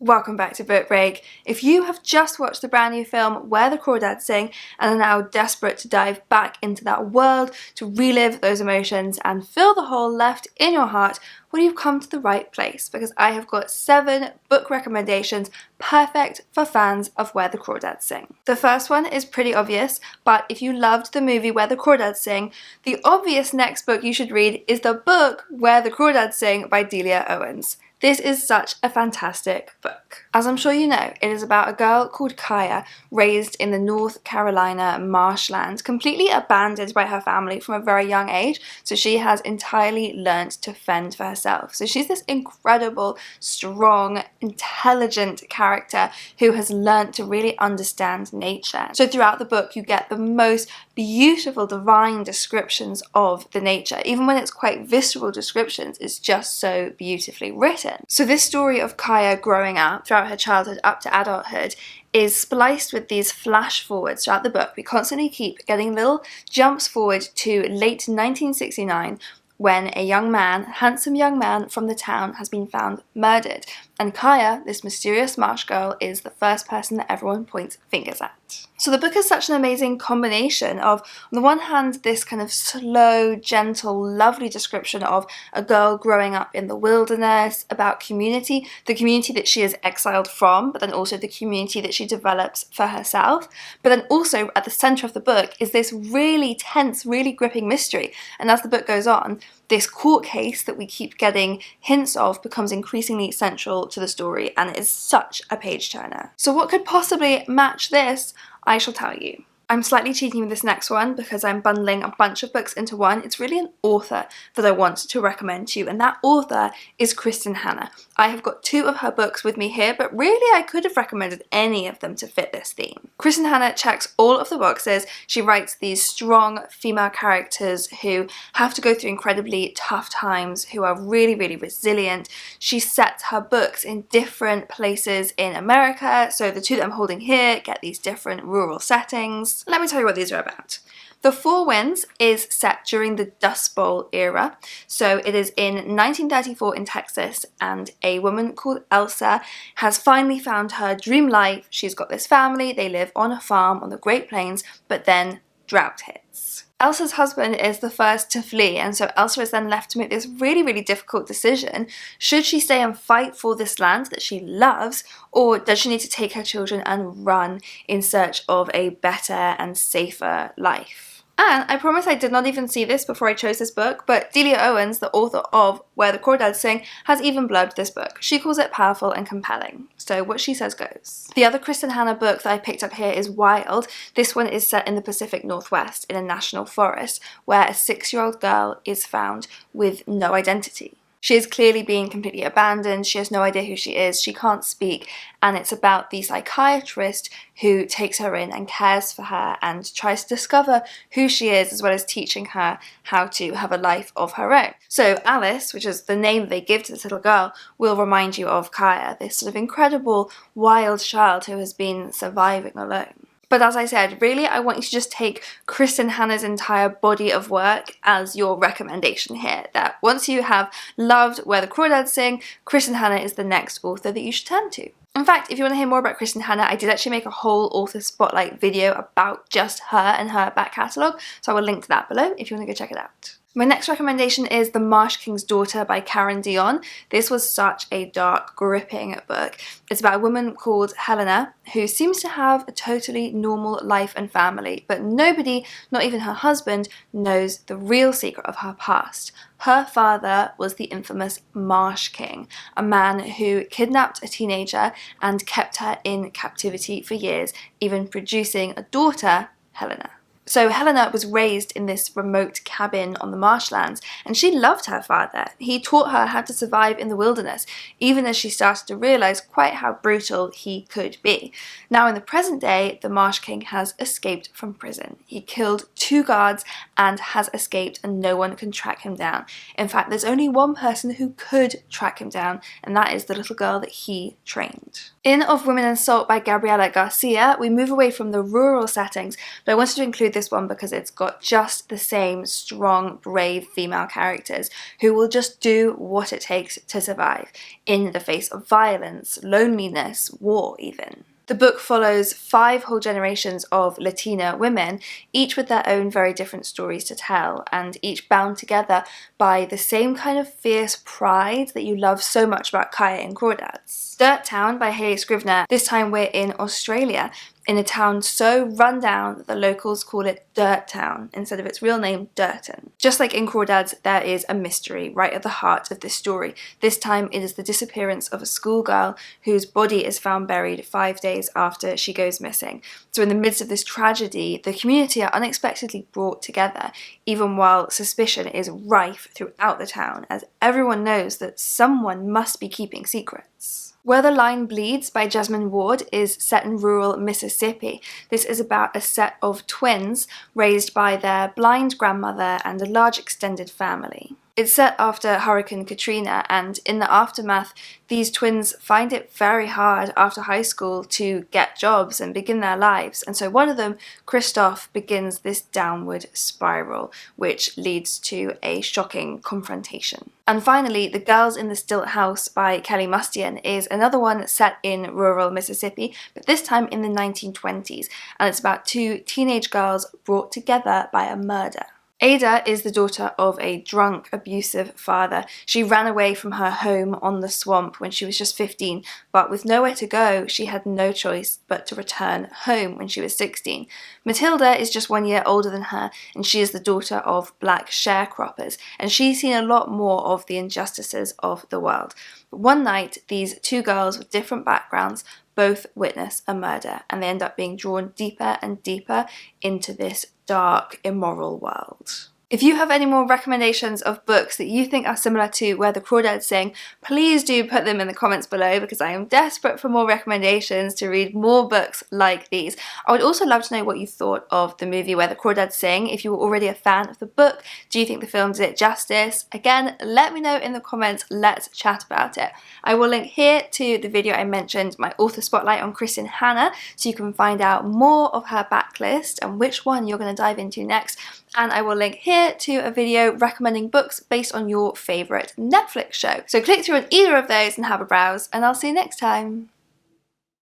Welcome back to Book Break. If you have just watched the brand new film Where the Crawdads Sing and are now desperate to dive back into that world to relive those emotions and fill the hole left in your heart, well, you've come to the right place because I have got 7 book recommendations perfect for fans of Where the Crawdads Sing. The first one is pretty obvious, but if you loved the movie Where the Crawdads Sing, the obvious next book you should read is the book Where the Crawdads Sing by Delia Owens. This is such a fantastic book. As I'm sure you know, it is about a girl called Kaya, raised in the North Carolina marshland, completely abandoned by her family from a very young age, so she has entirely learnt to fend for herself. So she's this incredible, strong, intelligent character who has learnt to really understand nature. So throughout the book, you get the most beautiful, divine descriptions of the nature. Even when it's quite visceral descriptions, it's just so beautifully written. So this story of Kaya growing up throughout her childhood up to adulthood is spliced with these flash forwards throughout the book. We constantly keep getting little jumps forward to late 1969 when a handsome young man from the town has been found murdered. And Kaya, this mysterious marsh girl, is the first person that everyone points fingers at. So the book is such an amazing combination of, on the one hand, this kind of slow, gentle, lovely description of a girl growing up in the wilderness, about community, the community that she is exiled from, but then also the community that she develops for herself. But then also at the centre of the book is this really tense, really gripping mystery. And as the book goes on, this court case that we keep getting hints of becomes increasingly central to the story, and it is such a page turner. So what could possibly match this? I shall tell you. I'm slightly cheating with this next one because I'm bundling a bunch of books into one. It's really an author that I want to recommend to you, and that author is Kristin Hannah. I have got 2 of her books with me here, but really I could have recommended any of them to fit this theme. Kristin Hannah checks all of the boxes. She writes these strong female characters who have to go through incredibly tough times, who are really, really resilient. She sets her books in different places in America, so the 2 that I'm holding here get these different rural settings. Let me tell you what these are about. The Four Winds is set during the Dust Bowl era, so it is in 1934 in Texas, and a woman called Elsa has finally found her dream life. She's got this family, they live on a farm on the Great Plains, but then drought hits. Elsa's husband is the first to flee, and so Elsa is then left to make this really, really difficult decision. Should she stay and fight for this land that she loves, or does she need to take her children and run in search of a better and safer life? And I promise I did not even see this before I chose this book, but Delia Owens, the author of Where the Crawdads Sing, has even blurbed this book. She calls it powerful and compelling. So what she says goes. The other Kristin Hannah book that I picked up here is Wild. This one is set in the Pacific Northwest in a national forest where a 6-year-old girl is found with no identity. She is clearly being completely abandoned, she has no idea who she is, she can't speak, and it's about the psychiatrist who takes her in and cares for her and tries to discover who she is, as well as teaching her how to have a life of her own. So Alice, which is the name they give to this little girl, will remind you of Kaya, this sort of incredible wild child who has been surviving alone. But as I said, really I want you to just take Kristin Hannah's entire body of work as your recommendation here. That once you have loved Where the Crawdads Sing, Kristin Hannah is the next author that you should turn to. In fact, if you want to hear more about Kristin Hannah, I did actually make a whole author spotlight video about just her and her back catalogue, so I will link to that below if you want to go check it out. My next recommendation is The Marsh King's Daughter by Dion. This was such a dark, gripping book. It's about a woman called Helena who seems to have a totally normal life and family, but nobody, not even her husband, knows the real secret of her past. Her father was the infamous Marsh King, a man who kidnapped a teenager and kept her in captivity for years, even producing a daughter, Helena. So Helena was raised in this remote cabin on the marshlands, and she loved her father. He taught her how to survive in the wilderness, even as she started to realise quite how brutal he could be. Now in the present day, the Marsh King has escaped from prison. He killed 2 guards and has escaped, and no one can track him down. In fact, there's only one person who could track him down, and that is the little girl that he trained. In Of Women and Salt by Gabriela Garcia, we move away from the rural settings, but I wanted to include read this one because it's got just the same strong, brave female characters who will just do what it takes to survive in the face of violence, loneliness, war even. The book follows 5 whole generations of Latina women, each with their own very different stories to tell, and each bound together by the same kind of fierce pride that you love so much about Kaya in Crawdads. Dirt Town by Hayley Scrivner. This time we're in Australia, in a town so run down that the locals call it Dirt Town instead of its real name, Durton. Just like in Crawdads, there is a mystery right at the heart of this story. This time it is the disappearance of a schoolgirl whose body is found buried 5 days after she goes missing. So in the midst of this tragedy, the community are unexpectedly brought together, even while suspicion is rife throughout the town, as everyone knows that someone must be keeping secrets. Where the Line Bleeds by Jasmine Ward is set in rural Mississippi. This is about a set of twins raised by their blind grandmother and a large extended family. It's set after Hurricane Katrina, and in the aftermath, these twins find it very hard after high school to get jobs and begin their lives, and so one of them, Christoph, begins this downward spiral, which leads to a shocking confrontation. And finally, The Girls in the Stilt House by Kelly Mustian is another one set in rural Mississippi, but this time in the 1920s, and it's about 2 teenage girls brought together by a murder. Ada is the daughter of a drunk, abusive father. She ran away from her home on the swamp when she was just 15, but with nowhere to go, she had no choice but to return home when she was 16. Matilda is just 1 year older than her, and she is the daughter of black sharecroppers, and she's seen a lot more of the injustices of the world. But one night, these 2 girls with different backgrounds both witness a murder, and they end up being drawn deeper and deeper into this dark, immoral world. If you have any more recommendations of books that you think are similar to Where the Crawdads Sing, please do put them in the comments below, because I am desperate for more recommendations to read more books like these. I would also love to know what you thought of the movie Where the Crawdads Sing. If you were already a fan of the book, do you think the film did it justice? Again, let me know in the comments, let's chat about it. I will link here to the video I mentioned, my author spotlight on Kristin Hannah, so you can find out more of her backlist and which one you're going to dive into next. And I will link here to a video recommending books based on your favourite Netflix show. So click through on either of those and have a browse, and I'll see you next time.